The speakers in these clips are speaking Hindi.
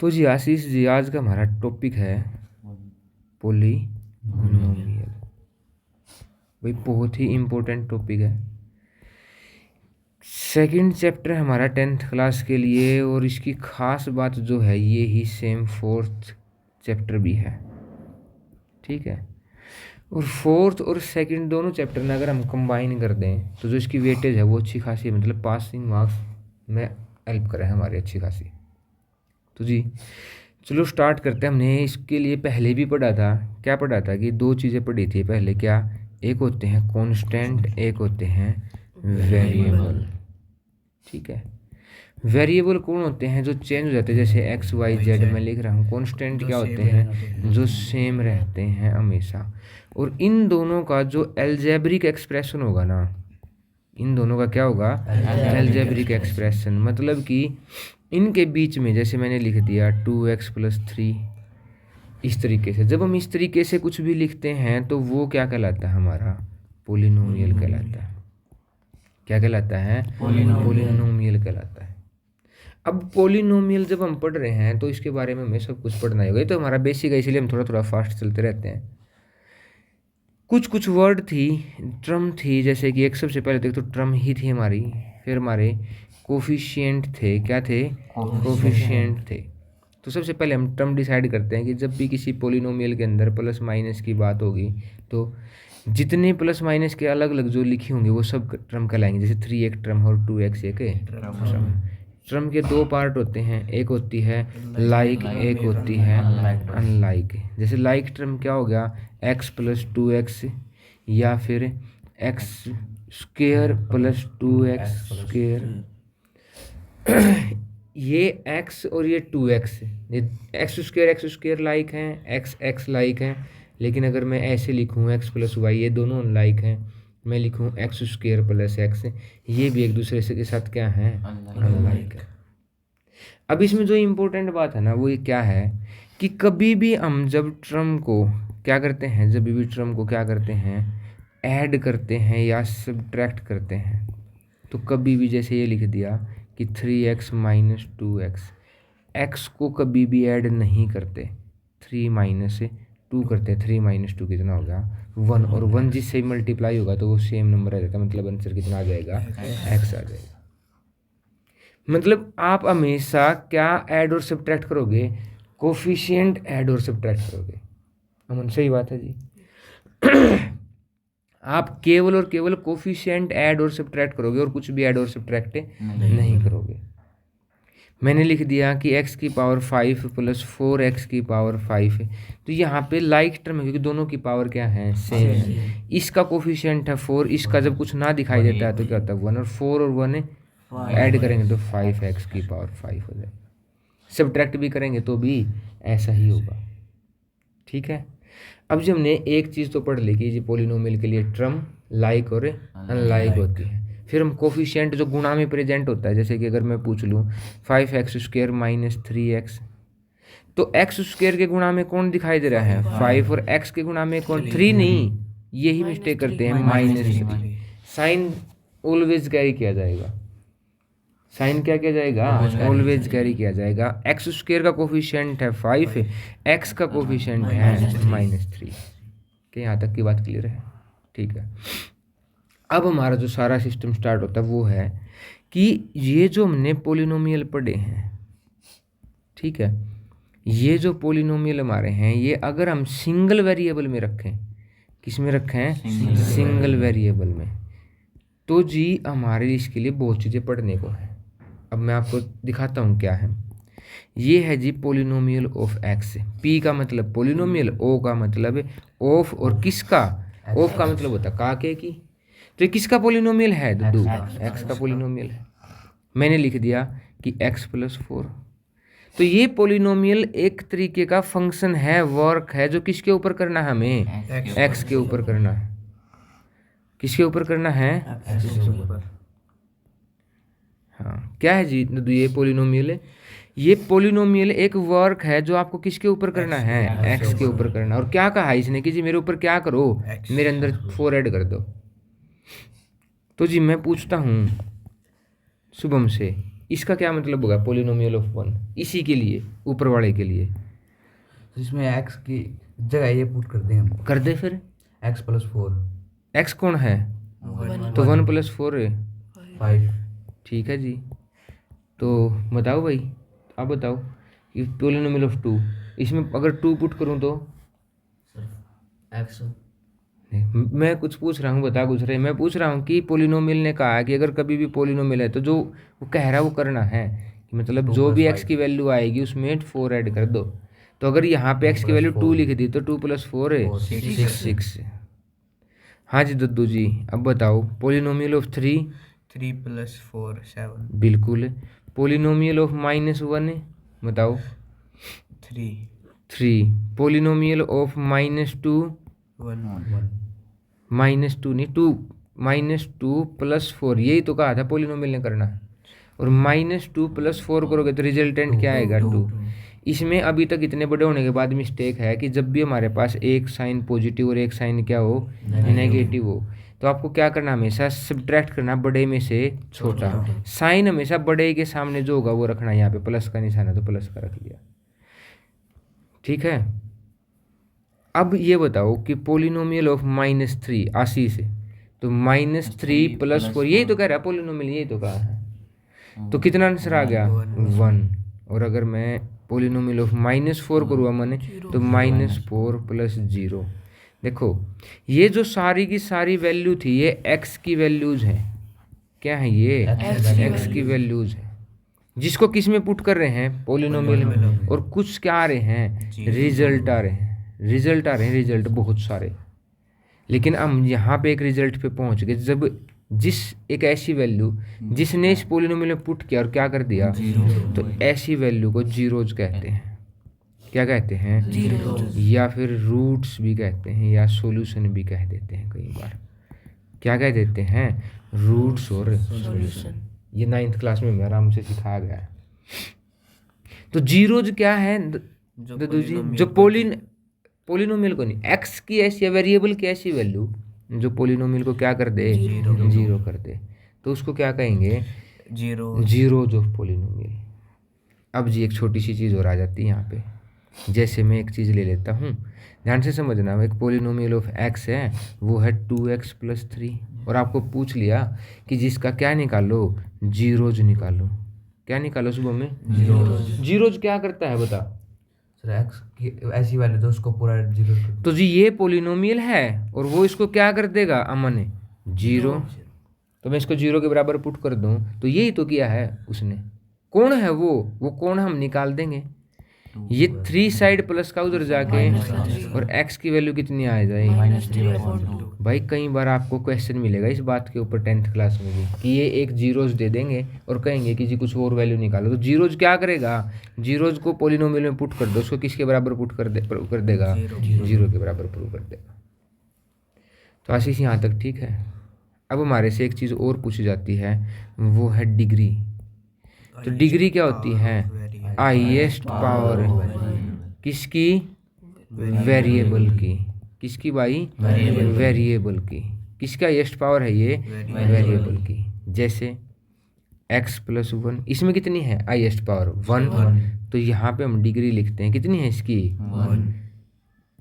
तो जी आशीष जी, आज का हमारा टॉपिक है पॉलीनोमियल। भाई बहुत ही इम्पोर्टेंट टॉपिक है, सेकंड चैप्टर हमारा 10th क्लास के लिए। और इसकी खास बात जो है ये ही सेम 4th चैप्टर भी है, ठीक है। और 4th और सेकंड दोनों चैप्टर में अगर हम कंबाइन कर दें तो जो इसकी वेटेज है वो अच्छी खासी है, मतलब पासिंग मार्क्स में हेल्प करे हमारी अच्छी खासी। तो जी चलो स्टार्ट करते हैं। हमने इसके लिए पहले भी पढ़ा था, क्या पढ़ा था कि दो चीज़ें पढ़ी थी पहले। क्या? एक होते हैं कांस्टेंट, एक होते हैं वेरिएबल, ठीक है। वेरिएबल कौन होते हैं? जो चेंज हो जाते हैं, जैसे एक्स वाई जेड मैं लिख रहा हूँ। कांस्टेंट क्या होते हैं? जो सेम रहते हैं हमेशा। और इन दोनों का जो एल्जेब्रिक एक्सप्रेशन होगा ना, इन दोनों का क्या होगा? Algebraic expression. मतलब कि इनके बीच में जैसे मैंने लिख दिया 2x+3, इस तरीके से जब हम इस तरीके से कुछ भी लिखते हैं तो वो क्या कहलाता है? हमारा पॉलिनोमियल कहलाता है। क्या कहलाता है? पॉलिनोमियल कहलाता है। अब पॉलिनोमियल जब हम पढ़ रहे हैं तो इसके बारे में हमें सब कुछ पढ़ना ही होगा। ये तो हमारा बेसिक है, इसलिए हम थोड़ा थोड़ा फास्ट चलते रहते हैं। कुछ कुछ वर्ड थी, टर्म थी, जैसे कि एक सबसे पहले देख तो टर्म ही थी हमारी। फिर हमारे कोफिशिएंट थे। क्या थे? कोफिशिएंट थे। तो सबसे पहले हम टर्म डिसाइड करते हैं कि जब भी किसी पॉलिनोमियल के अंदर प्लस माइनस की बात होगी तो जितने प्लस माइनस के अलग अलग जो लिखी होंगे वो सब टर्म कहलाएंगे। जैसे 3 एक टर्म और 2x एक टर्म। टर्म के दो पार्ट होते हैं, एक होती है लाइक, एक होती है अनलाइक। जैसे लाइक टर्म क्या हो गया? x+2x, या फिर x² + 2x²। ये x और ये 2x, ये x² लाइक हैं, x लाइक हैं। लेकिन अगर मैं ऐसे लिखूँ x+y, ये दोनों अनलाइक हैं। मैं लिखूँ x² + x, ये भी एक दूसरे से के साथ क्या है? अनलाइक है। अब इसमें जो इम्पोर्टेंट बात है ना वो ये क्या है कि कभी भी हम जब टर्म को क्या करते हैं, जब भी टर्म को क्या करते हैं, ऐड करते हैं या सब्ट्रैक्ट करते हैं, तो कभी भी जैसे ये लिख दिया कि 3x - 2x, x को कभी भी ऐड नहीं करते, 3 - 2 करते हैं। 3 - 2 कितना होगा? 1, और 1 जिससे मल्टीप्लाई होगा तो वो सेम नंबर आ जाता है, मतलब आंसर कितना आ जाएगा? x आ जाएगा। मतलब आप हमेशा क्या ऐड और सब्ट्रैक्ट करोगे? कोफिशिएंट ऐड और सब्ट्रैक्ट करोगे। अमन सही बात है जी। आप केवल और केवल कोफिशिएंट ऐड और सब्ट्रैक्ट करोगे और कुछ भी ऐड और सब्ट्रैक्ट नहीं करोगे। मैंने लिख दिया कि x की पावर 5 + 4x की पावर 5 है। तो यहाँ पे लाइक टर्म है क्योंकि दोनों की पावर क्या है? सेम है। इसका कोफिशिएंट है 4, इसका जब कुछ ना दिखाई देता है तो क्या होता है? 1, और 4 और 1 ऐड करेंगे तो 5x की पावर 5 हो जाएगा। सब्ट्रैक्ट भी करेंगे तो भी ऐसा ही होगा, ठीक है। अब जब हमने एक चीज़ तो पढ़ ली कि जी पॉलिनोमियल के लिए टर्म लाइक और अनलाइक होती है। फिर हम कोफिशिएंट जो गुणा में प्रेजेंट होता है, जैसे कि अगर मैं पूछ लूँ 5x² - 3x, तो x² के गुणा में कौन दिखाई दे रहा है? 5, और x के गुणा में कौन? 3 नहीं, यही मिस्टेक करते हैं, -3। साइन ऑलवेज कैरी किया जाएगा, साइन क्या किया जाएगा? ऑलवेज कैरी किया जाएगा। x² का कोफिशिएंट है 5, x का कोफिशिएंट है -3। कि यहाँ तक की बात क्लियर है? ठीक है। अब हमारा जो सारा सिस्टम स्टार्ट होता है वो है कि ये जो हमने पॉलिनोमियल पढ़े हैं, ठीक है, ये जो पॉलिनोमियल हमारे हैं ये अगर हम सिंगल वेरिएबल में रखें, किस में रखें? सिंगल वेरिएबल में, तो जी हमारे इसके लिए बहुत चीज़ें पढ़ने को है। अब मैं आपको दिखाता हूँ क्या है। ये है जी पॉलिनोमियल ऑफ x। p का मतलब पॉलिनोमियल, o का मतलब ऑफ, और किसका? ऑफ का मतलब होता है काके की। तो ये किसका पॉलिनोमियल है? दुदू, x का पॉलिनोमियल है। मैंने लिख दिया कि x+4। तो ये पॉलिनोमियल एक तरीके का फंक्शन है, वर्क है, जो किसके ऊपर करना है? हमें x के ऊपर करना है। किसके ऊपर करना है? हाँ, क्या है जी ये पॉलिनोमियल है। ये पॉलिनोमियल एक वर्क है जो आपको किसके ऊपर करना है? x के ऊपर करना। और क्या कहा है इसने कि जी मेरे ऊपर क्या करो? मेरे अंदर 4 ऐड कर दो। तो जी मैं पूछता हूँ शुभम से इसका क्या मतलब होगा पोलिनोमियल ऑफ 1, इसी के लिए ऊपर वाले के लिए। तो इसमें x की जगह ये पुट कर दें हम, कर दे फिर। x+4। x कौन है, तो 1+4 है 5। ठीक है जी। तो बताओ भाई, आप बताओ कि पोलिनोमियल ऑफ 2, इसमें अगर 2 पुट करूँ तो x नहीं, मैं कुछ पूछ रहा हूँ, बता कुछ रहे, मैं पूछ रहा हूँ कि पोलिनोमियल ने कहा है कि अगर कभी भी पोलिनोमियल है तो जो वो कह रहा है वो करना है कि मतलब 2 जो भी + x की वैल्यू आएगी उसमें 4 ऐड कर दो। तो अगर यहाँ पे x की वैल्यू 2 लिख दी तो 2+4 है 6। हाँ जी दद्दू जी, अब बताओ पोलिनोमियल ऑफ 3। 3+4 7। बिल्कुल। पोलिनोमियल ऑफ -1 बताओ। 3 पोलिनोमियल ऑफ -2। 1 -2 नहीं, 2 -2+4, यही तो कहा था पोलिनोमियल ने करना है। और -2+4 करोगे तो रिजल्टेंट क्या आएगा 2। इसमें अभी तक इतने बड़े होने के बाद मिस्टेक है कि जब भी हमारे पास एक साइन पॉजिटिव और एक साइन क्या हो नेगेटिव हो, तो आपको क्या करना, हमेशा सब्ट्रैक्ट करना बड़े में से छोटा। साइन हमेशा बड़े के सामने जो होगा वो रखना, यहाँ पे प्लस का निशान है तो प्लस का रख लिया, ठीक है। अब ये बताओ कि पोलिनोमियल ऑफ -3 आशीष है, तो -3+4, यही तो कह रहा है पोलिनोमियल, यही तो कहा है। तो कितना आंसर आ गया 1। और अगर मैं पोलिनोमियल ऑफ -4 करूँ अमन तो -4 + 0। देखो ये जो सारी की सारी वैल्यू थी ये x की वैल्यूज हैं, क्या है ये x की वैल्यूज है, जिसको किस में पुट कर रहे हैं पोलिनोमियल में, और कुछ क्या आ रहे हैं रिजल्ट आ रहे हैं, रिजल्ट बहुत सारे। लेकिन हम यहाँ पे एक रिजल्ट पे पहुँच गए जब जिस एक ऐसी वैल्यू जिसने इस पोलिनोमियल में पुट किया और क्या कर दिया, तो ऐसी वैल्यू को जीरोज कहते हैं। क्या कहते हैं, या फिर रूट्स भी कहते हैं, या सॉल्यूशन भी कह देते हैं कई बार। क्या कह देते हैं, रूट्स और सॉल्यूशन। ये 9th क्लास में आराम से सिखाया गया है। तो जीरोज क्या है दद्दू जी, जो पोलिनोमियल को नहीं, एक्स की ऐसी वेरिएबल की ऐसी वैल्यू जो पोलिनोमियल को क्या कर दे, जीरो कर दे, तो उसको क्या कहेंगे, जीरोज ऑफ पोलिनोमियल। अब जी एक छोटी सी चीज़ और आ जाती है यहाँ पे, जैसे मैं एक चीज़ ले लेता हूँ, ध्यान से समझना, एक पोलिनोमियल ऑफ एक्स है, वो है 2x + 3, और आपको पूछ लिया कि जिसका क्या निकालो, जीरोज निकालो। क्या निकालो सुबह में, जीरोज क्या करता है बता। सर x की ऐसी वैल्यू तो उसको पूरा 0 कर तो जी ये पोलिनोमियल है और वो इसको क्या कर देगा अमन, जीरो। तो मैं इसको 0 के बराबर पुट कर दूं तो यही तो किया है उसने। कौन है वो कौन हम निकाल देंगे। ये 3 साइड प्लस का उधर जाके और x की वैल्यू कितनी आ जाएगी भाई। कई बार आपको क्वेश्चन मिलेगा इस बात के ऊपर 10th क्लास में भी कि ये एक जीरोज दे देंगे और कहेंगे कि जी कुछ और वैल्यू निकालो। तो जीरोज क्या करेगा, जीरोज को पोलिनोमियल में पुट कर दो, उसको किसके बराबर पुट कर देगा, 0 के बराबर प्रूव कर देगा। तो आशीष यहाँ तक ठीक है। अब हमारे से एक चीज़ और पूछी जाती है, वो है डिग्री। तो डिग्री क्या होती है, हाईएस्ट पावर किसकी, वेरिएबल की। किसकी भाई, वेरिएबल की। किसका हाईएस्ट पावर है ये, वेरिएबल की। जैसे x+1, इसमें कितनी है हाईएस्ट पावर 1, तो यहाँ पे हम डिग्री लिखते हैं, कितनी है इसकी 1।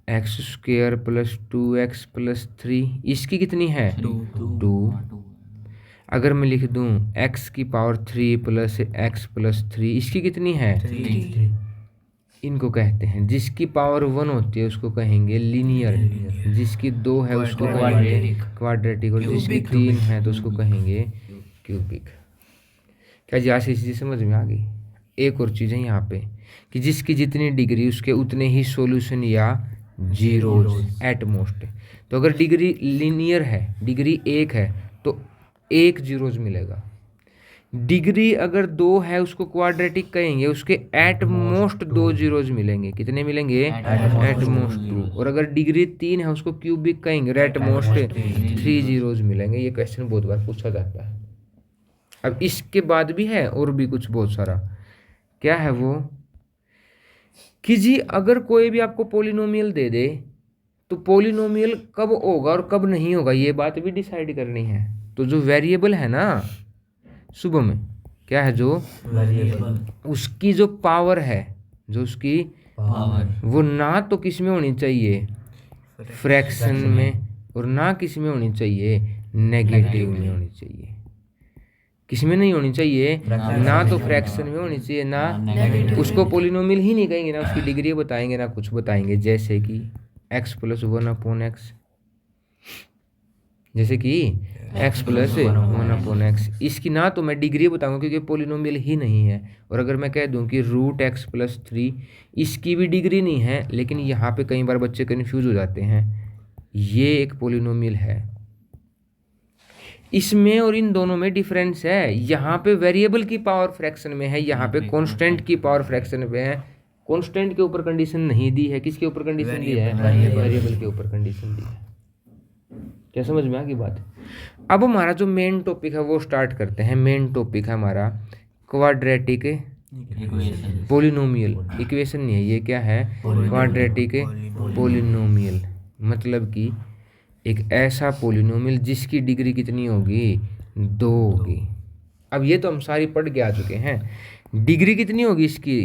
x² + 2x + 3, इसकी कितनी है 2। अगर मैं लिख दूं x³ 3 + x + 3, इसकी कितनी है 3। इनको कहते हैं, जिसकी पावर 1 होती है उसको कहेंगे लीनियर, जिसकी 2 है उसको क्वाड्रेटिक, और जिसकी 3 है तो उसको कहेंगे क्यूबिक। क्या जी आशीष जी समझ में आ गई। एक और चीज़ है यहाँ पे कि जिसकी जितनी डिग्री उसके उतने ही सॉल्यूशन या जीरोज एट मोस्ट। तो अगर डिग्री लीनियर है, डिग्री 1 है तो 1 जीरोज मिलेगा। डिग्री अगर 2 है उसको क्वाड्रेटिक कहेंगे, उसके एट मोस्ट 2 जीरोज मिलेंगे। कितने मिलेंगे, एट मोस्ट 2। और अगर डिग्री 3 है उसको क्यूबिक कहेंगे, एट मोस्ट 3 जीरोज मिलेंगे। ये क्वेश्चन बहुत बार पूछा जाता है। अब इसके बाद भी है और भी कुछ बहुत सारा। क्या है वो कि जी अगर कोई भी आपको पोलिनोमियल दे दे तो पोलिनोमियल कब होगा और कब नहीं होगा ये बात भी डिसाइड करनी है। तो जो वेरिएबल है ना शुभम, क्या है जो वेरिएबल उसकी जो पावर है, जो उसकी पावर वो ना तो किस में होनी चाहिए फ्रैक्शन में, और ना किस में होनी चाहिए नेगेटिव में होनी चाहिए। किस में नहीं होनी चाहिए, ना तो फ्रैक्शन में होनी चाहिए ना उसको पोलिनोमियल ही नहीं कहेंगे, ना उसकी डिग्री बताएंगे ना कुछ बताएंगे। जैसे कि x प्लस 1/x, जैसे कि x प्लस 1/x, इसकी ना तो मैं डिग्री बताऊंगा क्योंकि पोलिनोमियल ही नहीं है। और अगर मैं कह दूं कि √x+3, इसकी भी डिग्री नहीं है, लेकिन यहाँ पे कई बार बच्चे कंफ्यूज हो जाते हैं, ये एक पोलिनोमियल है। इसमें और इन दोनों में डिफरेंस है, यहाँ पे वेरिएबल की पावर फ्रैक्शन में है, यहाँ पे कांस्टेंट की पावर फ्रैक्शन में है। कांस्टेंट के ऊपर कंडीशन नहीं दी है, किसके ऊपर कंडीशन दी है, वेरिएबल के ऊपर कंडीशन दी है। क्या समझ में आ गई बात। अब हमारा जो मेन टॉपिक है वो स्टार्ट करते हैं। मेन टॉपिक है हमारा क्वाड्रेटिक पोलिनोमियल इक्वेशन, नहीं है ये, क्या है क्वाड्रेटिक पोलिनोमियल, मतलब कि एक ऐसा पोलिनोमियल जिसकी डिग्री कितनी होगी 2 होगी। अब ये तो हम सारी पढ़ के आ चुके हैं, डिग्री कितनी होगी इसकी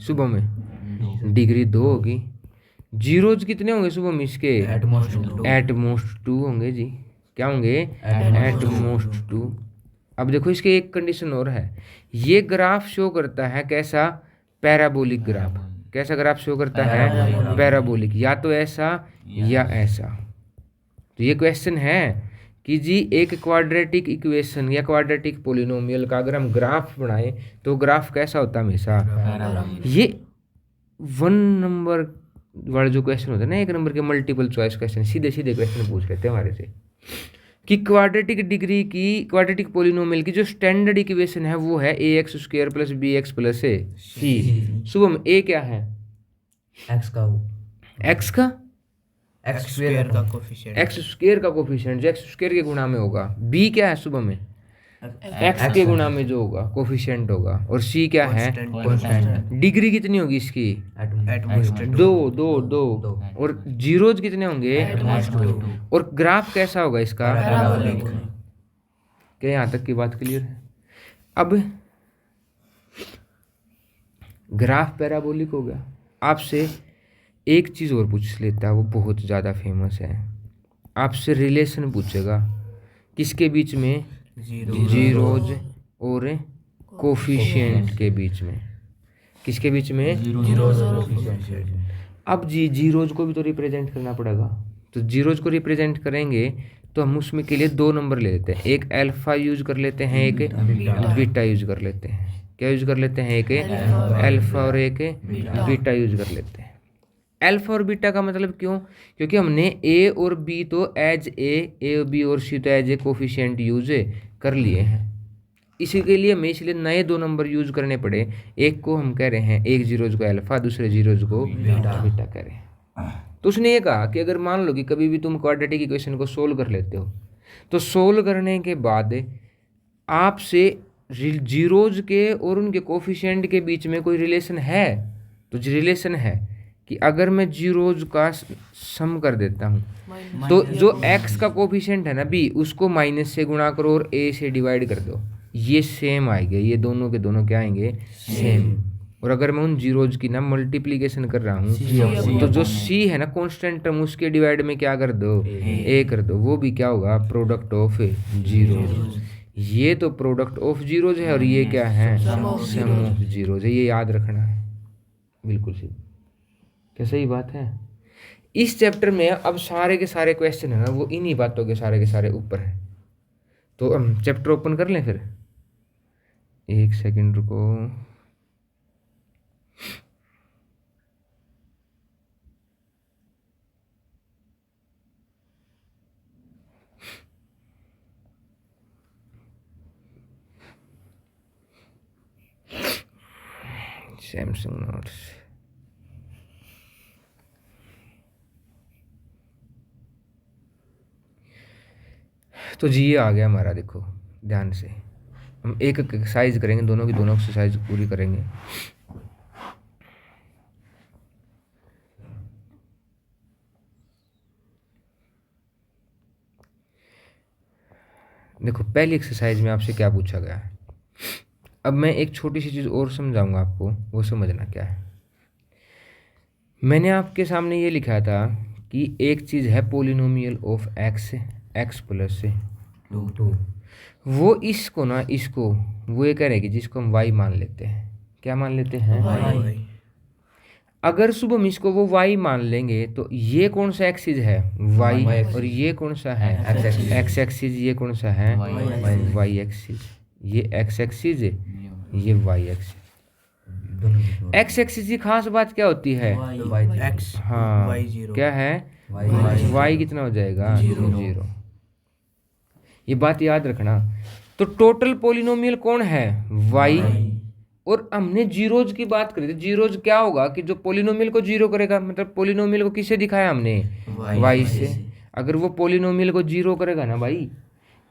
सुबह में, डिग्री 2 होगी। जीरोज कितने होंगे सुबह में इसके, एटमोस्ट 2 होंगे जी। क्या होंगे, एटमोस्ट 2। अब देखो इसके एक कंडीशन और है, ये ग्राफ शो करता है कैसा, पैराबोलिक ग्राफ। कैसा ग्राफ शो करता है, पैराबोलिक, या तो ऐसा या ऐसा। तो ये क्वेश्चन है कि जी एक क्वाड्रेटिक इक्वेशन या क्वाड्रेटिक पोलिनोमियल का अगर हम ग्राफ बनाए तो ग्राफ कैसा होता है हमेशा। ये 1 नंबर वाला जो क्वेश्चन होता है ना, 1 नंबर के मल्टीपल चॉइस क्वेश्चन, सीधे सीधे क्वेश्चन पूछ लेते हैं हमारे से कि क्वाड्रेटिक डिग्री की क्वाड्रेटिक पोलिनोमियल की जो स्टैंडर्ड इक्वेशन है वो है ax² + bx + c। सुबह में a क्या है, x का x का x² का x² का कोफिशिएंट जो x² के गुणा में होगा। b क्या है सुबह में, x के गुणा में जो होगा कोफिशिएंट होगा। और c क्या है, कांस्टेंट। डिग्री कितनी होगी इसकी, एटमोस्ट 2 और जीरोज कितने होंगे, और ग्राफ कैसा होगा इसका, क्या यहाँ तक की बात क्लियर है। अब ग्राफ पैराबोलिक हो गया। आपसे एक चीज़ और पूछ लेता है, वो बहुत ज़्यादा फेमस है, आपसे रिलेशन पूछेगा किसके बीच में, जीरोज और कोफिशिएंट के बीच में। किसके बीच में, अब जी जीरोज को भी तो रिप्रेजेंट करना पड़ेगा, तो जीरोज को रिप्रेजेंट करेंगे तो हम उसमें के लिए 2 नंबर ले लेते हैं, एक अल्फा यूज कर लेते हैं, एक बीटा यूज कर लेते हैं। क्या यूज कर लेते हैं, एक अल्फा और एक बीटा यूज कर लेते हैं। अल्फा और बीटा का मतलब क्यों, क्योंकि हमने ए और बी तो एज ए बी और सी तो एज ए कोफिशिएंट यूज कर लिए हैं, इसी के लिए हमें इसलिए नए 2 नंबर यूज करने पड़े। एक को हम कह रहे हैं, एक जीरोज को अल्फा, दूसरे जीरोज को बीटा कह रहे हैं। तो उसने ये कहा कि अगर मान लो कि कभी भी तुम क्वाड्रेटिक इक्वेशन को सोल्व कर लेते हो, तो सोल्व करने के बाद आपसे जीरोज के और उनके कोफिशिएंट के बीच में कोई रिलेशन है, तो रिलेशन है कि अगर मैं जीरोज का सम कर देता हूँ तो जो x का कोफिशिएंट है ना b, उसको माइनस से गुणा करो और a से डिवाइड कर दो, ये सेम आएंगे, ये दोनों के दोनों क्या आएंगे, सेम। और अगर मैं उन जीरोज की ना मल्टीप्लीकेशन कर रहा हूँ तो जो c है ना कांस्टेंट टर्म, उसके डिवाइड में क्या कर दो, a कर दो, वो भी क्या होगा, प्रोडक्ट ऑफ जीरोज। ये तो प्रोडक्ट ऑफ जीरोज है और ये क्या है, सम ऑफ जीरोज है, ये याद रखना है, बिल्कुल सही। क्या सही बात है। इस चैप्टर में अब सारे के सारे क्वेश्चन है ना वो इन्हीं बातों के सारे ऊपर है। तो हम चैप्टर ओपन कर लें फिर, एक सेकंड रुको। सैमसंग नोट्स, तो जी ये आ गया हमारा, देखो ध्यान से हम एक एक एक्सरसाइज करेंगे, दोनों की दोनों एक्सरसाइज पूरी करेंगे। देखो पहली एक्सरसाइज में आपसे क्या पूछा गया है, अब मैं एक छोटी सी चीज़ और समझाऊंगा आपको, वो समझना क्या है। मैंने आपके सामने ये लिखा था कि एक चीज़ है polynomial of x, x plus 2 वो इसको ना, इसको वो ये कह रहे हैं कि जिसको हम y मान लेते हैं, क्या मान लेते हैं, अगर शुभम इसको वो y मान लेंगे तो ये कौन सा एक्सिस है, y, और ये कौन सा है, x एक्सिस, ये कौन सा है, y एक्सिस, ये x एक्सिस है, ये y एक्सिस। x एक्सिस की खास बात क्या होती है, x हाँ क्या है, y कितना हो जाएगा, 0। ये बात याद रखना। तो टोटल पोलिनोमियल कौन है, y, और हमने जीरोज की बात करी थी। जीरोज क्या होगा कि जो पोलिनोमियल को जीरो करेगा, मतलब पोलिनोमियल को किससे दिखाया हमने, y से। अगर वो पोलिनोमियल को जीरो करेगा ना भाई,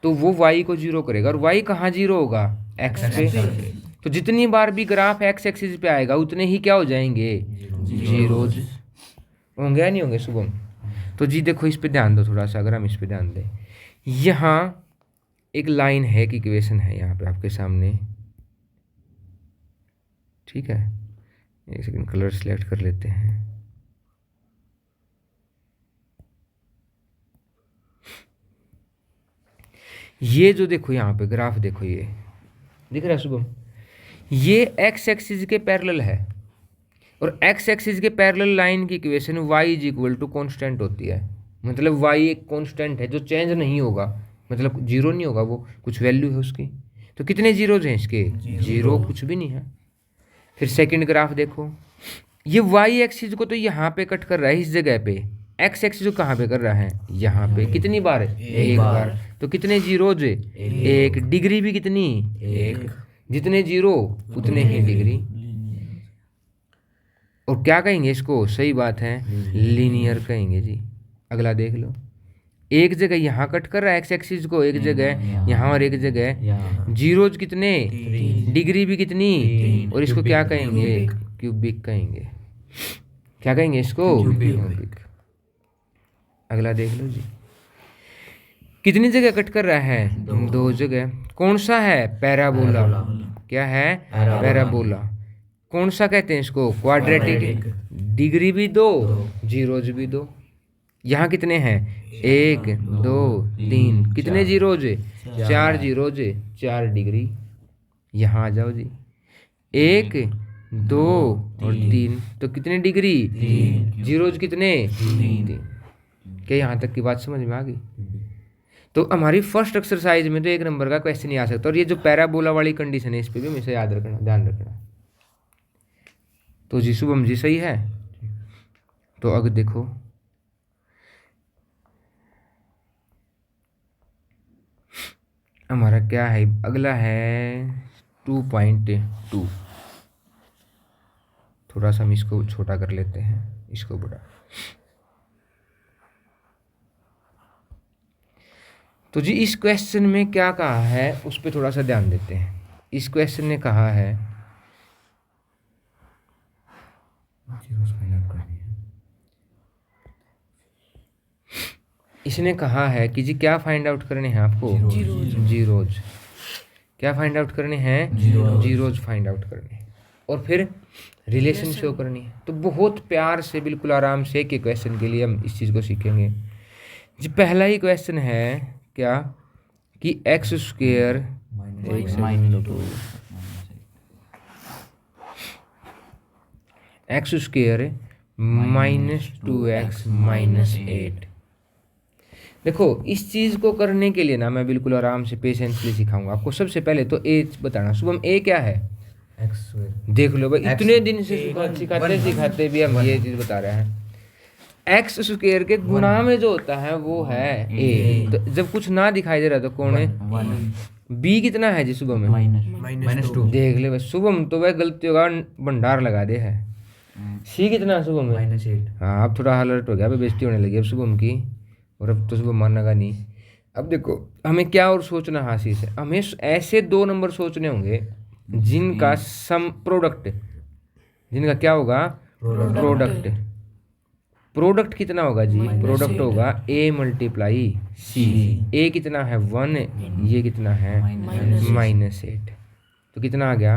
तो वो y को जीरो करेगा, और y कहाँ जीरो होगा, x पे। तो जितनी बार भी ग्राफ x एक्सिस पे आएगा उतने ही क्या हो जाएंगे, जीरोज होंगे या नहीं होंगे शुभम। तो जी देखो इस पे ध्यान दो थोड़ा सा, अगर हम इस पे ध्यान दें, यहाँ एक लाइन है, एक इक्वेशन है यहाँ पे आपके सामने, ठीक है। एक सेकंड कलर सिलेक्ट कर लेते हैं। ये जो देखो यहाँ पे ग्राफ देखो, ये दिख रहा है शुभम, ये x एक्सिस के पैरेलल है, और x एक्सिस के पैरेलल लाइन की equation y is equal to constant होती है। मतलब y एक कॉन्स्टेंट है जो चेंज नहीं होगा, मतलब जीरो नहीं होगा, वो कुछ वैल्यू है उसकी। तो कितने जीरोज हैं इसके, जीरो, कुछ भी नहीं है। फिर सेकंड ग्राफ देखो, ये y एक्सिस को तो यहाँ पे कट कर रहा है इस जगह पे, x एक्सिस को कहाँ पे कर रहा है, यहाँ पे। कितनी बार, एक बार। तो कितने जीरोज, एक। डिग्री भी कितनी, एक। जितने जीरो उतने ही डिग्री। और क्या कहेंगे इसको, सही बात है, लीनियर कहेंगे जी। अगला देख लो, एक जगह यहाँ कट कर रहा है एक्स एक्सिस को, एक जगह यहाँ, और एक जगह जीरोज कितने, डिग्री भी कितनी, और इसको क्या कहेंगे, क्यूबिक कहेंगे। क्या कहेंगे इसको, क्यूबिक। अगला देख लो जी, कितनी जगह कट कर रहा है, दो जगह। कौन सा है, पैराबोला। क्या है, पैराबोला। कौन सा कहते हैं इसको, क्वाड्रेटिक। डिग्री भी दो, जीरोज भी दो। यहाँ कितने हैं, एक, दो, तीन। कितने जीरोज, चार जीरोज, 4 डिग्री। यहाँ आ जाओ जी, एक, दो और 3, तो कितने डिग्री, जीरोज कितने, 3। क्या यहाँ तक की बात समझ में आ गई। तो हमारी फर्स्ट एक्सरसाइज में तो 1 नंबर का क्वेश्चन ही आ सकता है। और ये जो पैराबोला वाली कंडीशन है, इस पर भी हमेशा याद रखना, ध्यान रखना। तो जी शुभम जी सही है। तो अगर देखो, हमारा क्या है, अगला है 2.2। थोड़ा सा हम इसको छोटा कर लेते हैं, इसको बड़ा। तो जी इस क्वेश्चन में क्या कहा है उस पर थोड़ा सा ध्यान देते हैं। इस क्वेश्चन ने कहा है, इसने कहा है कि जी क्या फाइंड आउट करने हैं आपको, जीरोज। क्या फाइंड आउट करने हैं, जीरोज फाइंड आउट करने हैं, और फिर रिलेशन शो करनी है। तो बहुत प्यार से, बिल्कुल आराम से एक क्वेश्चन के लिए हम इस चीज़ को सीखेंगे जी। पहला ही क्वेश्चन है क्या, कि x square, x square -2x - 8। देखो इस चीज़ को करने के लिए ना मैं बिल्कुल आराम से पेशेंसली सिखाऊंगा आपको। सबसे पहले तो ए बताना, शुभम ए क्या है, एक्स। देख लो भाई, इतने दिन से सिखाते भी हम ये चीज़ बता रहे हैं। एक्स स्क्वेयर के गुणा में जो होता है वो है ए। तो जब कुछ ना दिखाई दे रहा तो कौन है, बी कितना है जी शुभम में, -2। देख ले भाई शुभम, तो वह गलतियों का भंडार लगा दे है। सी कितना शुभम में, -8। हाँ अब थोड़ा अलर्ट हो गया, अभी बेइज्जती होने लगी अब शुभम की, और अब तो शुभम मानेगा नहीं। अब देखो हमें क्या और सोचना हासिल है, हमें ऐसे 2 नंबर सोचने होंगे जिनका सम प्रोडक्ट, जिनका क्या होगा, प्रोडक्ट। प्रोडक्ट कितना होगा जी, प्रोडक्ट होगा a × c। a कितना है 1, ये कितना है -8। तो कितना आ गया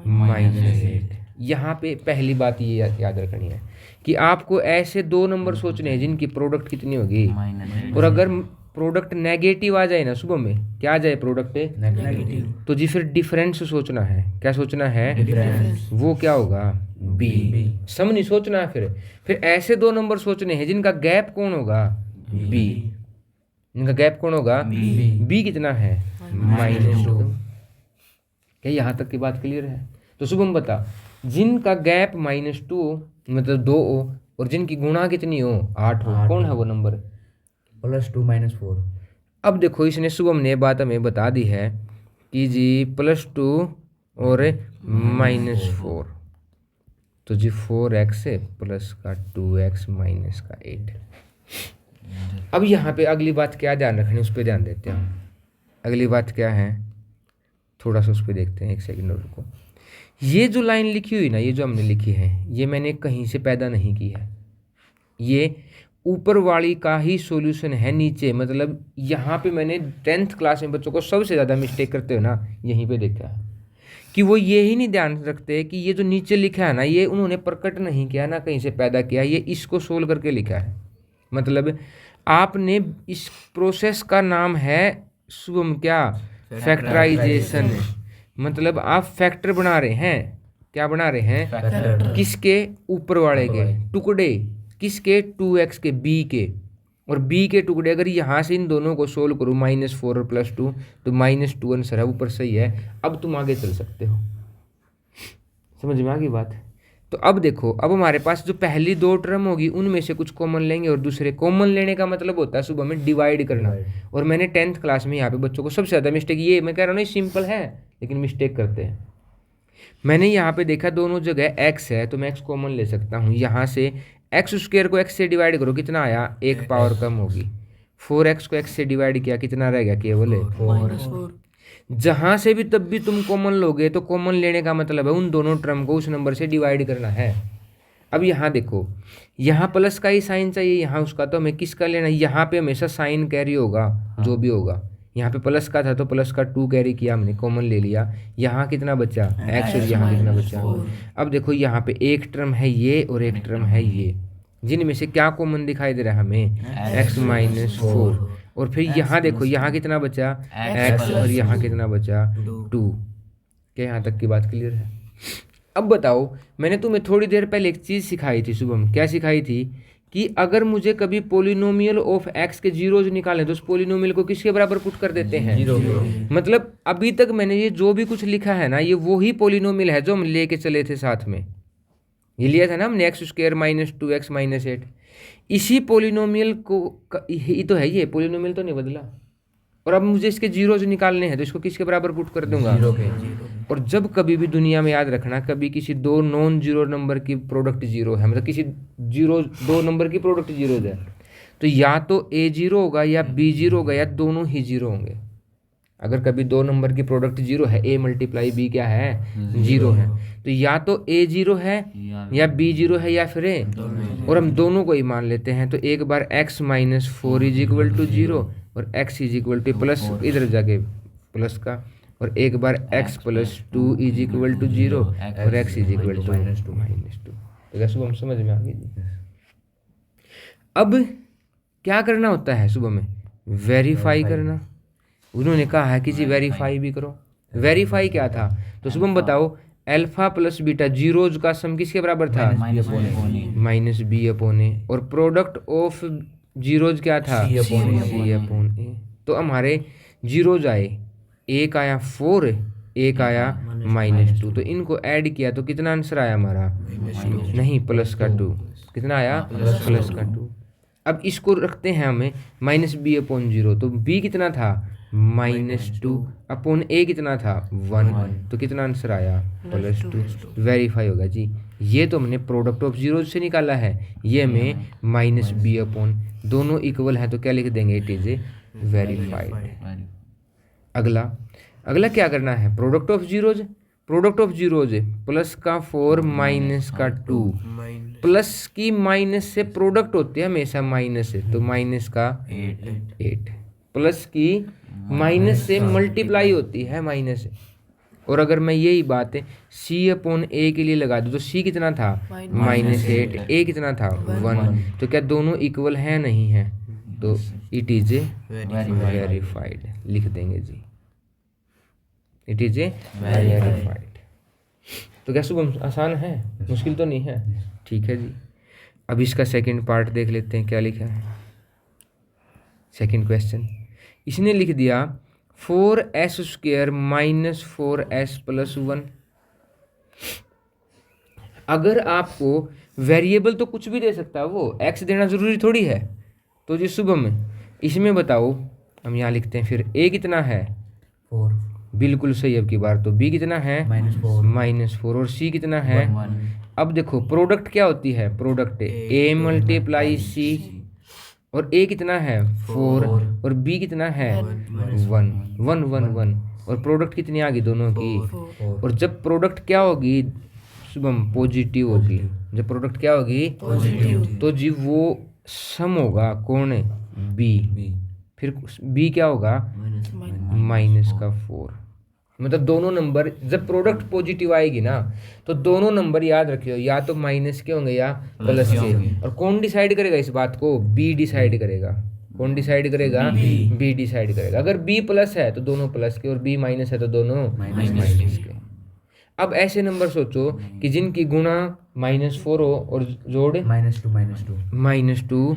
-8। यहाँ पे पहली बात ये याद रखनी है कि आपको ऐसे दो नंबर सोचने हैं जिनकी प्रोडक्ट कितनी होगी, और अगर प्रोडक्ट नेगेटिव आ जाए ना सुबह में, क्या आ जाए प्रोडक्ट नेगेटिव, तो जी फिर डिफरेंस सोचना है। क्या सोचना है? डिफरेंस, वो क्या होगा? बी। सम नहीं सोचना है। फिर ऐसे दो नंबर सोचने हैं जिनका गैप कौन होगा? बी। इनका गैप कौन होगा? बी कितना है? -2। क्या यहाँ तक की बात क्लियर है? तो शुभम बता, जिनका गैप -2 मतलब 2 हो और जिनकी गुणा कितनी हो? 8 हो, कौन है वो नंबर? +2 -4। अब देखो इसने शुभम ने बात हमें बता दी है कि जी +2 और -4, तो जी 4x प्लस का 2x माइनस का 8। अब यहाँ पे अगली बात क्या ध्यान रखनी, उस पर ध्यान देते हैं। अगली बात क्या है, थोड़ा सा उस पर देखते हैं, एक सेकंड और रुको। ये जो लाइन लिखी हुई ना, ये जो हमने लिखी है, ये मैंने कहीं से पैदा नहीं की है, ये ऊपर वाली का ही सॉल्यूशन है नीचे। मतलब यहाँ पे मैंने 10th क्लास में बच्चों को सबसे ज़्यादा मिस्टेक करते हो ना, यहीं पे देखा है कि वो ये ही नहीं ध्यान रखते कि ये जो नीचे लिखा है ना, ये उन्होंने प्रकट नहीं किया ना, कहीं से पैदा किया, ये इसको सोल्व करके लिखा है। मतलब आपने इस प्रोसेस का नाम है शुभम क्या? फैक्टराइजेशन। मतलब आप फैक्टर बना रहे हैं। क्या बना रहे हैं? फैक्टर। किसके? ऊपर वाले के टुकड़े। किसके? 2x के, b के, और b के टुकड़े। अगर यहाँ से इन दोनों को सोल्व करूँ -4 और +2, तो -2 आंसर है, ऊपर सही है। अब तुम आगे चल सकते हो। समझ में आ गई बात? तो अब देखो, अब हमारे पास जो पहली दो टर्म होगी उनमें से कुछ कॉमन लेंगे, और दूसरे कॉमन लेने का मतलब होता है सुबह में डिवाइड करना। और मैंने 10th क्लास में यहाँ पे बच्चों को सबसे ज़्यादा मिस्टेक, ये मैं कह रहा हूँ ना सिंपल है लेकिन मिस्टेक करते हैं। मैंने यहाँ पे देखा दोनों जगह x है, तो मैं x कॉमन ले सकता हूँ। यहाँ से x² को x से डिवाइड करो, कितना आया? 1 पावर कम होगी। 4x को x से डिवाइड किया, कितना रह गया? केवल 4। जहाँ से भी तब भी तुम कॉमन लोगे तो कॉमन लेने का मतलब है उन दोनों टर्म को उस नंबर से डिवाइड करना है। अब यहाँ देखो, यहाँ प्लस का ही साइन चाहिए, यहाँ उसका, तो हमें किसका लेना? यहाँ पे हमेशा साइन कैरी होगा, जो भी होगा। यहाँ पे प्लस का था तो प्लस का 2 कैरी किया हमने, कॉमन ले लिया। यहाँ कितना बचा? x, और यहाँ कितना बचा? अब देखो यहाँ पे एक टर्म है ये और एक टर्म है ये, जिनमें से क्या कॉमन दिखाई दे रहा है हमें? x -4। और फिर यहाँ देखो, यहाँ कितना बचा? x, और यहाँ कितना बचा? 2। क्या यहाँ तक की बात क्लियर है? अब बताओ, मैंने तुम्हें थोड़ी देर पहले एक चीज़ सिखाई थी शुभम। क्या सिखाई थी? कि अगर मुझे कभी पोलिनोमियल ऑफ x के जीरोज निकालें तो उस पोलिनोमियल को किसके बराबर पुट कर देते हैं? 0। मतलब अभी तक मैंने ये जो भी कुछ लिखा है ना, ये वही पोलिनोमियल है जो हम लेके चले थे साथ में। ये लिया था ना हमने, x² -2x -8। इसी पोलिनोमियल को ये तो है, ये पोलिनोमियल तो नहीं बदला। और अब मुझे इसके जीरोज निकालने हैं तो इसको किसके बराबर पुट कर दूंगा? 0 के। और जब कभी भी दुनिया में याद रखना, कभी किसी दो नॉन जीरो नंबर की प्रोडक्ट जीरो है, मतलब किसी दो नंबर की प्रोडक्ट जीरो है, तो या तो a 0 होगा या b 0 होगा, या दोनों ही जीरो होंगे। अगर कभी दो नंबर की प्रोडक्ट जीरो है, a × b क्या है? 0 है, तो या तो a 0 है या b 0 है या फिर a, और हम दोनों को ही मान लेते हैं। तो एक बार x -4 = 0 और x = प्लस, इधर जाके प्लस का, और एक बार x + 2 = 0 और x = -2। तो सुबह हम समझ में आ गई। अब क्या करना होता है सुबह में? वेरीफाई करना। उन्होंने कहा है कि जी वेरीफाई भी करो। वेरीफाई क्या था? तो सुबह बताओ, अल्फा प्लस बीटा जीरोज का सम किसके बराबर था? -b/a। और प्रोडक्ट ऑफ जीरोज क्या था? c/a। तो हमारे जीरोज आए, एक आया 4, एक आया -2, तो इनको ऐड किया तो कितना आंसर आया हमारा? नहीं, प्लस का 2। कितना आया? प्लस का 2। अब इसको रखते हैं हमें -b/0, तो b कितना था? -2/a कितना था? 1। तो कितना आंसर आया? +2। वेरीफाई होगा जी। ये तो हमने प्रोडक्ट ऑफ जीरोज से निकाला है, ये हमें -b/, दोनों इक्वल है तो क्या लिख देंगे? It is verified. अगला क्या करना है? प्रोडक्ट ऑफ जीरोज प्लस का 4 माइनस का 2, प्लस की माइनस से प्रोडक्ट होती है हमेशा माइनस से, तो माइनस का 8, प्लस की माइनस से मल्टीप्लाई होती है माइनस से, और अगर मैं यही बात C/A के लिए लगा दूँ तो C कितना था -8, A कितना था 1, तो क्या दोनों इक्वल है नहीं है, तो इट इज ए वेरीफाइड लिख देंगे जी, इट इज ए वेरीफाइड। तो क्या शुभम आसान है, मुश्किल तो नहीं है, ठीक है जी। अब इसका सेकंड पार्ट देख लेते हैं क्या लिखा है। सेकंड क्वेश्चन इसने लिख दिया 4s² - 4s + 1। अगर आपको वेरिएबल तो कुछ भी दे सकता है, वो x देना जरूरी थोड़ी है। तो जी शुभम इसमें बताओ, हम यहाँ लिखते हैं फिर a कितना है 4 बिल्कुल सही अब की बार। तो b कितना है -4 और c कितना है 1 अब देखो प्रोडक्ट क्या होती है, प्रोडक्ट a × c और a कितना है 4 और b कितना है 1 और प्रोडक्ट कितनी आ गई दोनों की। और जब प्रोडक्ट क्या होगी शुभम पॉजिटिव होगी, जब प्रोडक्ट क्या होगी पॉजिटिव, तो जी वो सम होगा कौन है b, फिर b क्या होगा -4। मतलब दोनों नंबर जब प्रोडक्ट पॉजिटिव आएगी ना तो दोनों नंबर याद रखियो या तो माइनस के होंगे या प्लस के। और कौन डिसाइड करेगा इस बात को, बी डिसाइड करेगा। कौन डिसाइड करेगा, बी डिसाइड करेगा। अगर बी प्लस है तो दोनों प्लस के और बी माइनस है तो दोनों माइनस के। अब ऐसे नंबर सोचो कि जिनकी गुणा -4 हो और जोड़ -2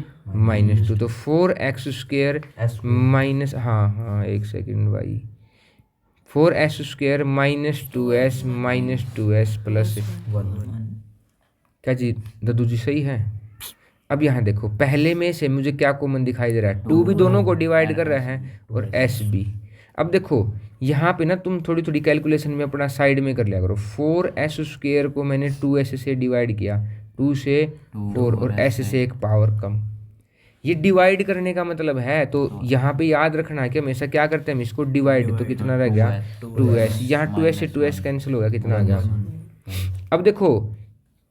तो 4x² माइनस हाँ एक सेकेंड भाई 4s² - 2s + 1 क्या जी दद्दू जी सही है। अब यहाँ देखो पहले में से मुझे क्या कॉमन दिखाई दे रहा है, 2 भी दोनों को डिवाइड कर रहा है और s भी। अब देखो यहाँ पे ना तुम थोड़ी थोड़ी कैलकुलेशन में अपना साइड में कर लिया करो। 4s² को मैंने 2s से डिवाइड किया, 2 से 4 और s से एक पावर कम। ये डिवाइड करने का मतलब है, तो यहाँ पे याद रखना है कि हमेशा क्या करते हैं हम इसको डिवाइड, तो कितना रह गया 2s। यहाँ 2s से 2s कैंसिल हो गया, कितना आ गया। अब देखो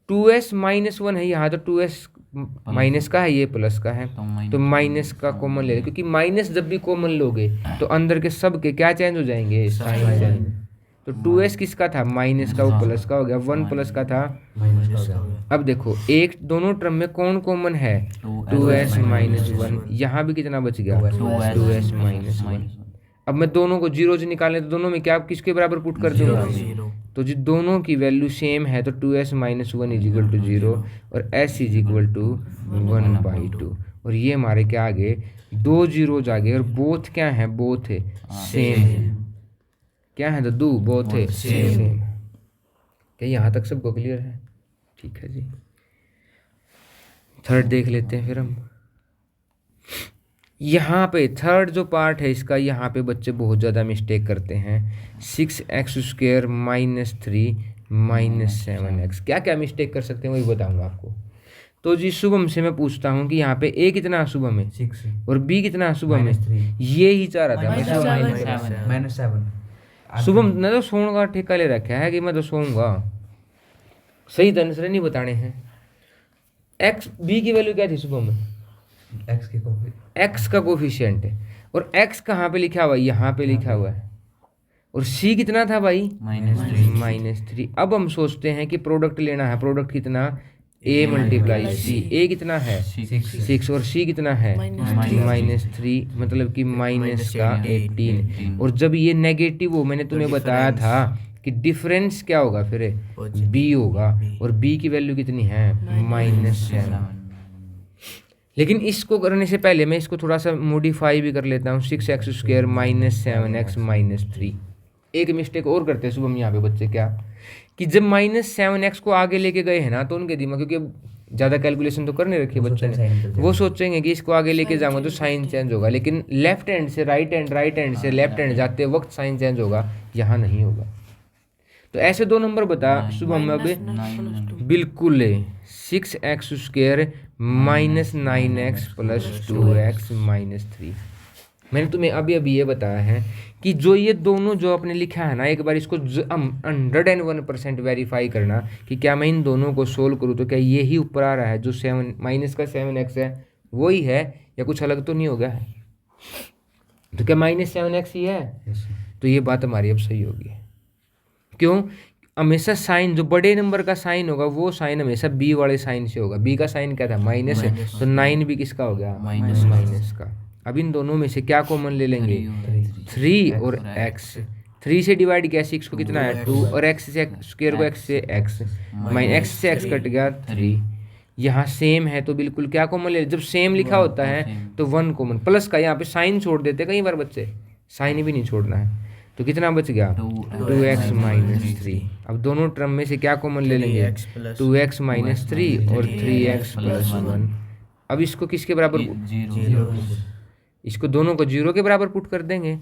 2s - 1 है यहाँ, तो 2s माइनस का है ये प्लस का है, तो माइनस का कॉमन ले, क्योंकि माइनस जब भी कॉमन लोगे तो अंदर के सब के क्या चेंज हो जाएंगे, साइन चेंज। तो 2s किसका था माइनस का, वो प्लस का हो गया, 1 प्लस का था माइनस का। अब देखो एक दोनों टर्म में कौन कॉमन है 2s - 1, यहाँ भी कितना बच गया 2s - 1। अब मैं दोनों को जीरो से निकालने तो दोनों में क्या किसके बराबर पुट कर दूंगा, तो जी दोनों की वैल्यू सेम है तो 2s - 1 = 0 और s = 1/2। और ये हमारे क्या आ गए, 2 जीरोज आ गए और बोथ क्या है, बोथ है सेम। क्या है दद्दू, बोथ है सेम। क्या यहाँ तक सबको क्लियर है, ठीक है जी। थर्ड देख लेते हैं फिर हम। यहाँ पे थर्ड जो पार्ट है इसका, यहाँ पे बच्चे बहुत ज़्यादा मिस्टेक करते हैं। 6x² - 3 - 7x, क्या क्या मिस्टेक कर सकते हैं वही बताऊंगा आपको। तो जी शुभम से मैं पूछता हूँ कि यहाँ पे a कितना शुभम है 6 और b कितना शुभम है, 3 ये ही चाह रहा था मैं। -7 शुभम ने तो सोने का ठेका ले रखा है कि मैं तो सोऊंगा, सही ढंग से नहीं बताने हैं। x b की वैल्यू क्या थी शुभम में, x का कोफिशिएंट है और x कहाँ पे लिखा हुआ है, यहाँ पे लिखा हुआ है। और c कितना था भाई -3। अब हम सोचते हैं कि प्रोडक्ट लेना है, प्रोडक्ट कितना a × c, a कितना है 6 और c कितना है -3, मतलब कि माइनस का 18। और जब ये नेगेटिव हो, मैंने तुम्हें बताया था कि डिफरेंस क्या होगा फिर b होगा, और b की वैल्यू कितनी है -7। लेकिन इसको करने से पहले मैं इसको थोड़ा सा मॉडिफाई भी कर लेता हूँ। 6x² - 7x - 3। एक मिस्टेक और करते हैं शुभम यहाँ पे बच्चे, क्या कि जब -7x को आगे लेके गए हैं ना तो उनके दिमाग, क्योंकि ज़्यादा कैलकुलेशन तो करने रखी है बच्चों ने, वो सोचेंगे कि इसको आगे लेके जाऊंगा तो साइन चेंज होगा, लेकिन लेफ्ट हैंड से राइट हैंड, राइट हैंड से लेफ्ट हैंड जाते वक्त साइन चेंज होगा, यहाँ नहीं होगा। तो ऐसे दो नंबर बता शुभम अब बिल्कुल 6x² - 9x + 2x - 3। मैंने तुम्हें अभी अभी ये बताया है कि जो ये दोनों जो आपने लिखा है ना, एक बार इसको 101% वेरीफाई करना कि क्या मैं इन दोनों को सोल्व करूँ तो क्या ये ही ऊपर आ रहा है जो -7x है वही है या कुछ अलग तो नहीं हो गया है। तो क्या -7x ही है, तो ये बात हमारी अब सही होगी। क्यों? हमेशा साइन जो बड़े नंबर का साइन होगा वो साइन हमेशा बी वाले साइन से होगा। बी का साइन क्या था? माइनस है, तो 9 भी किसका हो गया? माइनस का। अब इन दोनों में से क्या कॉमन ले लेंगे? 3 और x। 3 से डिवाइड किया 6 को कितना है? 2, और x से स्क्वायर को x से x, x से x कट गया 3। यहाँ सेम है तो बिल्कुल क्या कॉमन ले? जब सेम लिखा होता है तो 1 कॉमन, प्लस का यहाँ पे साइन छोड़ देते कई बार बच्चे, साइन भी नहीं छोड़ना है। तो कितना बच गया? 2x minus 3। अब दोनों टर्म में से क्या कॉमन ले लेंगे? 2x माइनस 3 और 3x प्लस 1। अब इसको किसके बराबर? इसको दोनों को 0 के बराबर पुट कर देंगे,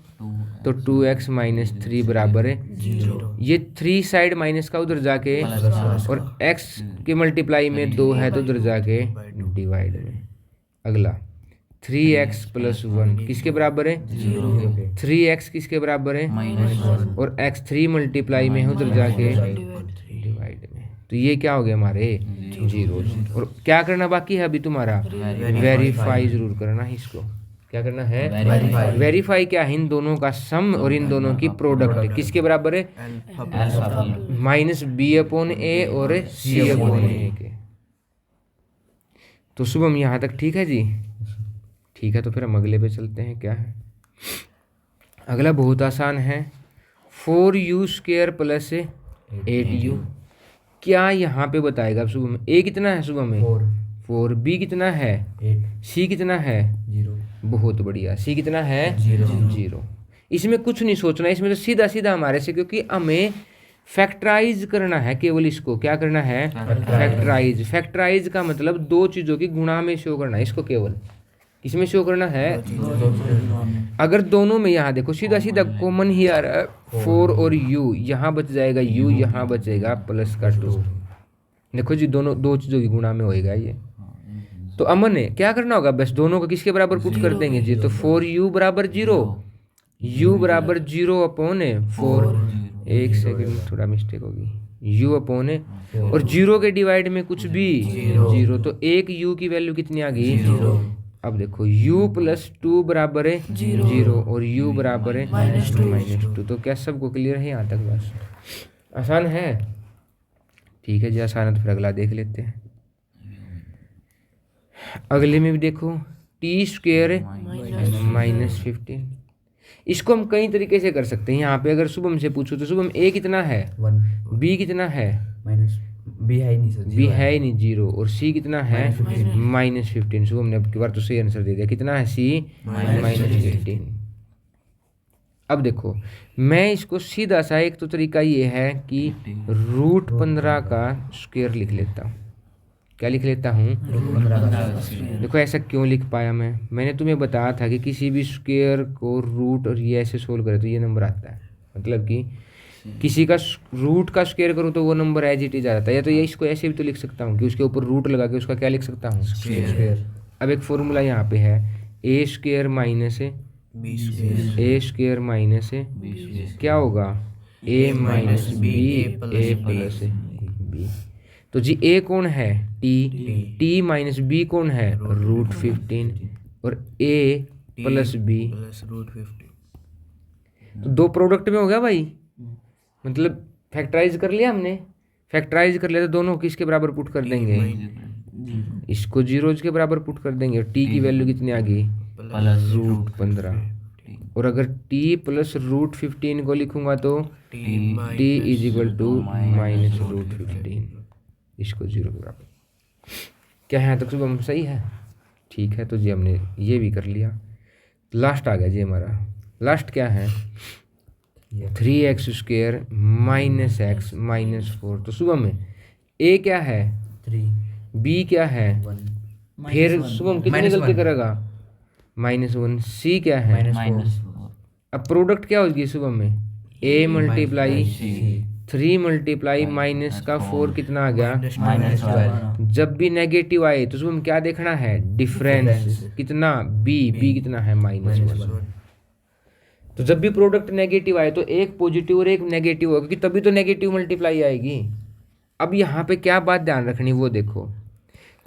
तो 2x माइनस 3 बराबर है 0। ये 3 साइड माइनस का उधर जाके, और x के मल्टीप्लाई में 2 है तो उधर जाके डिवाइड में। अगला 3x प्लस 1 किसके बराबर है? 3x किसके बराबर है? और x 3 मल्टीप्लाई में है उधर जाके डिवाइड में। तो ये क्या हो गया हमारे? 0। और क्या करना बाकी है अभी तुम्हारा? वेरीफाई जरूर करना है इसको। क्या करना है? वेरीफाई क्या है? इन दोनों का सम और इन दोनों की प्रोडक्ट किसके बराबर है? माइनस बी अपॉन ए और सी अपॉन ए के। तो शुभम यहाँ तक ठीक है जी? ठीक है, तो फिर हम अगले पे चलते हैं। क्या है अगला? बहुत आसान है। 4u square plus 8u। क्या यहाँ पे बताएगा शुभम? a कितना है शुभम में? 4। b कितना है? 8। c कितना है? 0। बहुत बढ़िया। c कितना है? 0। इसमें कुछ नहीं सोचना, इसमें तो सीधा सीधा हमारे से, क्योंकि हमें फैक्टराइज करना है केवल इसको। क्या करना है? फैक्टराइज। फैक्टराइज का मतलब दो चीज़ों की गुणा में शो करना है इसको, केवल इसमें शो करना है। अगर दोनों में यहाँ देखो सीधा सीधा कॉमन ही आ रहा है 4 और u, यहाँ बच जाएगा u, यहाँ बचेगा प्लस का 2। देखो जी दोनों दो चीज़ों की गुणा में होएगा ये। तो अमन है क्या करना होगा? बस दोनों को किसके बराबर पुट कर देंगे जी? तो 4u बराबर 0, u बराबर 0 अपॉन 4। एक सेकेंड, थोड़ा मिस्टेक होगी। u अपॉन और 0 के डिवाइड में कुछ भी 0, तो एक u की वैल्यू कितनी आ गई? 0। अब देखो u प्लस 2 बराबर है 0 और u बराबर है -2। तो क्या सबको क्लियर है यहाँ तक? बस आसान है। ठीक है जी, आसान है। तो फिर अगला देख लेते हैं। अगले में भी देखो टी स्क्वेयर -15। इसको हम कई तरीके से कर सकते हैं। यहाँ पे अगर शुभम से पूछो तो शुभम a कितना है? 1। b कितना है? बी है ही नहीं सर, बी है ही नहीं 0। और सी कितना है? -15। शुभम ने अब की बार तो सही आंसर दे दिया। कितना है सी? -15। अब देखो मैं इसको सीधा सा, एक तो तरीका ये है कि √15 का स्क्वायर लिख लेता हूँ। क्या लिख लेता हूँ? देखो ऐसा क्यों लिख पाया मैंने तुम्हें बताया था कि किसी भी स्क्वायर को रूट और ये ऐसे सोल्व करे तो ये नंबर आता है। मतलब कि किसी का रूट का स्क्वायर करूँ तो वो नंबर एज इट इज आ जाता है। या तो ये इसको ऐसे भी तो लिख सकता हूँ कि उसके ऊपर रूट लगा के उसका क्या लिख सकता हूँ? स्क्वायर। अब एक फॉर्मूला यहाँ पे है a स्क्वायर माइनस क्या होगा? a minus B a plus B. तो जी a कौन है? t माइनस b कौन है? √15 और a प्लस b √15। तो दो प्रोडक्ट में हो गया भाई। मतलब फैक्टराइज कर लिया हमने। फैक्टराइज कर लिया तो दोनों किसके बराबर पुट कर देंगे? इसको 0 के बराबर पुट कर देंगे। और t की वैल्यू कितनी आ गई? √15। और अगर t प्लस √15 को लिखूंगा तो t इज इक्वल टू -√15। इसको 0 के बराबर। क्या है तक सुबह सही है? ठीक है, तो जी हमने ये भी कर लिया। लास्ट आ गया जी हमारा। लास्ट क्या है? 3x square -x -4। तो सुबह में a क्या है? 3। b क्या है? 1। फिर सुबह कितनी गलती करेगा? -1। c क्या है? -4। अब प्रोडक्ट क्या होगी सुबह में? a मल्टीप्लाई 3 मल्टीप्लाई -4 कितना आ गया? -12। जब भी नेगेटिव आए तो सुबह में क्या देखना है? डिफरेंस कितना? b कितना है? -1। तो जब भी प्रोडक्ट नेगेटिव आए तो एक पॉजिटिव और एक नेगेटिव होगा, क्योंकि तभी तो नेगेटिव मल्टीप्लाई आएगी। अब यहाँ पे क्या बात ध्यान रखनी वो देखो,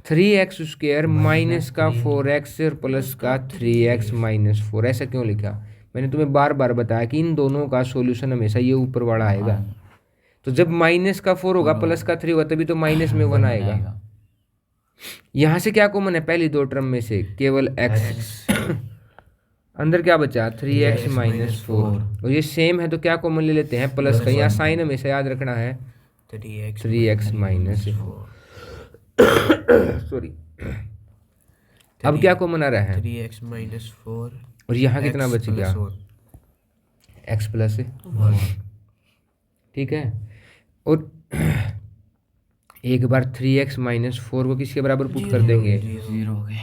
3x स्क्वायर -4x और प्लस का 3x -4। ऐसा क्यों लिखा? मैंने तुम्हें बार बार बताया कि इन दोनों का सॉल्यूशन हमेशा ये ऊपर वाला आएगा। तो जब माइनस का 4 होगा प्लस का 3 होगा तभी तो माइनस में 1 आएगा। यहाँ से क्या कॉमन है पहली दो टर्म में से? केवल x। अंदर क्या बचा? 3x minus 4। और ये सेम है तो क्या कॉमन ले लेते हैं? प्लस का। यहाँ साइन हमेशा याद रखना है 3x माइनस सॉरी। अब क्या कॉमन आ रहा है? 3x माइनस 4 और यहाँ कितना बच गया? x plus 1। ठीक है। और एक बार 3x माइनस 4 को किसके बराबर पुट कर देंगे? 0 के।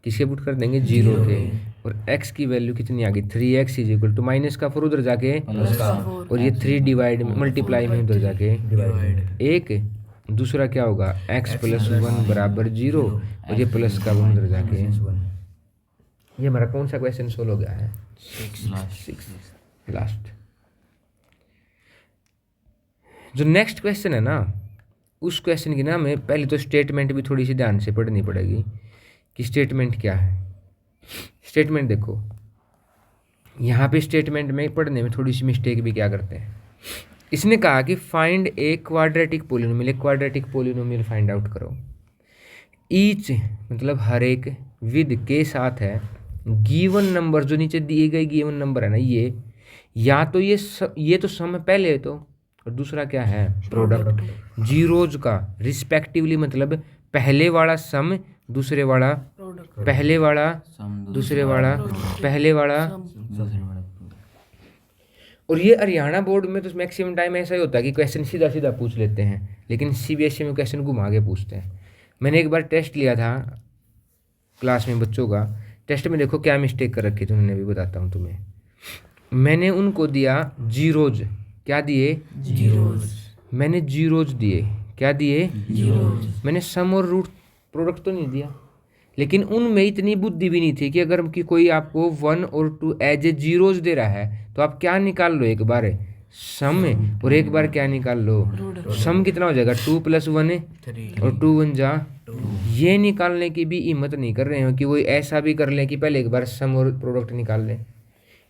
किसके पुट कर देंगे? 0 के। और x की वैल्यू कितनी आ गई? 3x is equal to minus का 4 उधर जाके और ये 3 डिवाइड में मल्टीप्लाई में उधर जाके एक। दूसरा क्या होगा? x प्लस 1 बराबर 0 और ये प्लस का 1 उधर जाके। ये हमारा कौन सा क्वेश्चन सोल्व हो गया है? 6 लास्ट। जो नेक्स्ट क्वेश्चन है ना, उस क्वेश्चन की ना हमें पहले तो स्टेटमेंट भी थोड़ी सी ध्यान से पढ़नी पड़ेगी कि स्टेटमेंट क्या है। स्टेटमेंट देखो, यहाँ पे स्टेटमेंट में पढ़ने में थोड़ी सी मिस्टेक भी क्या करते हैं। इसने कहा कि फाइंड ए क्वाड्रेटिक पोलिनोमियल। एक क्वाड्रेटिक पोलिनोमियल फाइंड आउट करो। ईच मतलब हर एक, विद के साथ है, गिवन नंबर जो नीचे दिए गए गिवन नंबर है ना, ये या तो ये तो सम है पहले तो, और दूसरा क्या है? प्रोडक्ट। जीरोज का रिस्पेक्टिवली मतलब पहले वाला सम, दूसरे वाला पहले वाला, दूसरे वाला पहले वाला। और ये हरियाणा बोर्ड में तो मैक्सिमम टाइम ऐसा ही होता है कि क्वेश्चन सीधा सीधा पूछ लेते हैं, लेकिन सीबीएसई में क्वेश्चन घुमा के पूछते हैं। मैंने एक बार टेस्ट लिया था क्लास में बच्चों का। टेस्ट में देखो क्या मिस्टेक कर रखी थी उन्होंने, भी बताता हूँ तुम्हें। मैंने उनको दिया जीरोज। क्या दिए? जीरोज। मैंने जीरोज दिए। क्या दिए? जीरोज। मैंने सम और रूट प्रोडक्ट तो नहीं दिया। लेकिन उनमें इतनी बुद्धि भी नहीं थी कि अगर कि कोई आपको 1 और 2 एज ए जीरोज दे रहा है तो आप क्या निकाल लो? एक बार सम और एक बार क्या निकाल लो? सम कितना हो जाएगा? 2 + 1 और 2 1 जा। ये निकालने की भी हिम्मत नहीं कर रहे हो कि वो ऐसा भी कर ले कि पहले एक बार सम और प्रोडक्ट निकाल लें।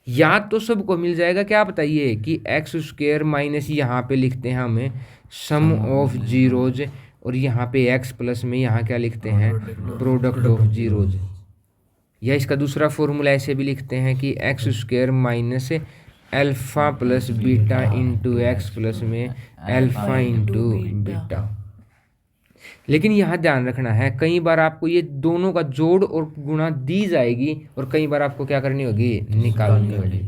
याद तो सबको मिल जाएगा। क्या बताइए कि x² माइनस यहाँ पे लिखते हैं हमें सम ऑफ जीरोज, और यहाँ पे x प्लस में यहाँ क्या लिखते हैं? Product of zeros. या इसका दूसरा फॉर्मूला ऐसे भी लिखते हैं कि x² minus alpha plus beta into x plus में अल्फा इंटू बीटा। लेकिन यहाँ ध्यान रखना है, कई बार आपको ये दोनों का जोड़ और गुणा दी जाएगी और कई बार आपको क्या करनी होगी? निकालनी होगी।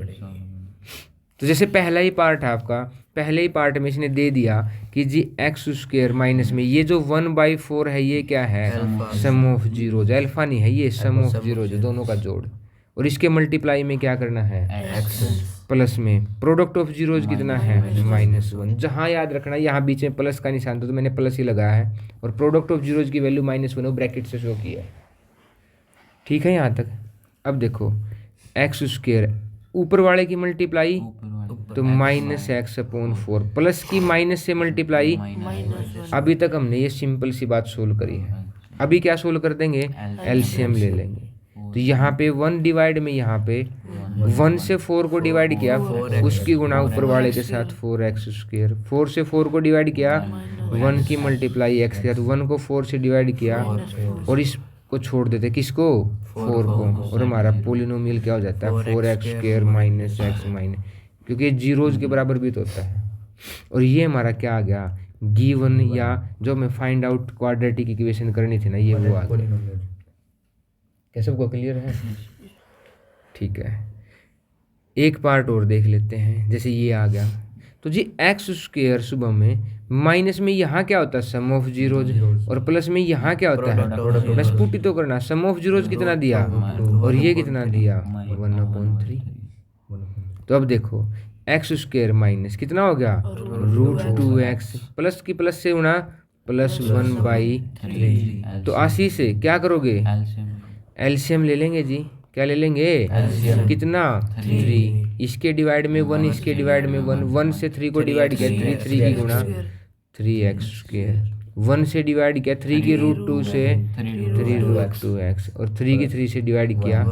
तो जैसे पहला ही पार्ट है आपका, पहले ही पार्ट में इसने दे दिया कि जी x² माइनस में ये जो 1/4 है ये क्या है? सम ऑफ जीरोज। अल्फा नहीं है, ये सम ऑफ जीरोज, दोनों का जोड़। और इसके मल्टीप्लाई में क्या करना है? प्लस में प्रोडक्ट ऑफ जीरोज कितना है? -1। जहाँ याद रखना यहाँ बीच में प्लस का निशान था तो मैंने प्लस ही लगाया है, और प्रोडक्ट ऑफ जीरोज की वैल्यू -1 वो ब्रैकेट से शो की है। ठीक है यहाँ तक। अब देखो x² ऊपर वाले की मल्टीप्लाई तो -x/4, प्लस की माइनस से मल्टीप्लाई। अभी तक हमने ये सिंपल सी बात सोल्व करी है। अभी क्या सोल्व कर देंगे? एलसीएम ले लेंगे। तो यहाँ पे 1 डिवाइड में यहाँ पे 1 से 4 को डिवाइड किया, उसकी गुणा ऊपर वाले के साथ 4x²। 4 से 4 को डिवाइड किया, 1 की मल्टीप्लाई x के साथ, 1 को 4 से डिवाइड किया और इसको छोड़ देते किसको? 4 को। और हमारा पोलिनोमियल क्या हो जाता है? 4x² माइनस x माइनस, क्योंकि जीरोज के बराबर भी तो होता है। और ये हमारा क्या आ गया? गिवन, या जो हमें फाइंड आउट क्वाड्रेटिक इक्वेशन करनी थी ना, ये वो आ गया। क्या सबको क्लियर है? ठीक है, एक पार्ट और देख लेते हैं। जैसे ये आ गया तो जी x² सुबह में माइनस में यहाँ क्या होता है? सम ऑफ जीरोज, और प्लस में यहाँ क्या होता है? बस पुट ही तो करना। सम ऑफ जीरोज कितना दिया और ये कितना दिया? 1/3। तो अब देखो x² माइनस कितना हो गया? √2x, प्लस की प्लस से गुणा +1/3। तो आशीष से क्या करोगे? एलसीएम ले लेंगे जी। क्या ले लेंगे? कितना? 3। इसके डिवाइड में 1, इसके डिवाइड में 1, 1 से 3 को डिवाइड किया, 3 की गुणा 3x²। 1 से डिवाइड किया 3 की √2 से 3√2x, और 3 की 3 से डिवाइड किया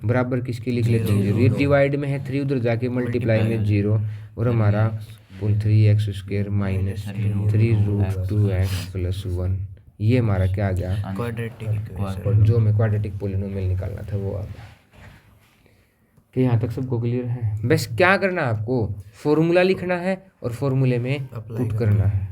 बराबर किसके लिख लेते हैं? 0। ये डिवाइड में है 3, उधर जाके मल्टीप्लाई में 0, और हमारा पुल 3x² माइनस 3√2x+1। ये हमारा क्या आ गया, क्वाड्रेटिक इक्वेशन। जो हमें क्वाड्रेटिक पोलिनोमियल निकालना था वो आ गया। कि यहाँ तक सबको क्लियर है। बस क्या करना है आपको, फॉर्मूला लिखना है और फॉर्मूले में पुट करना है।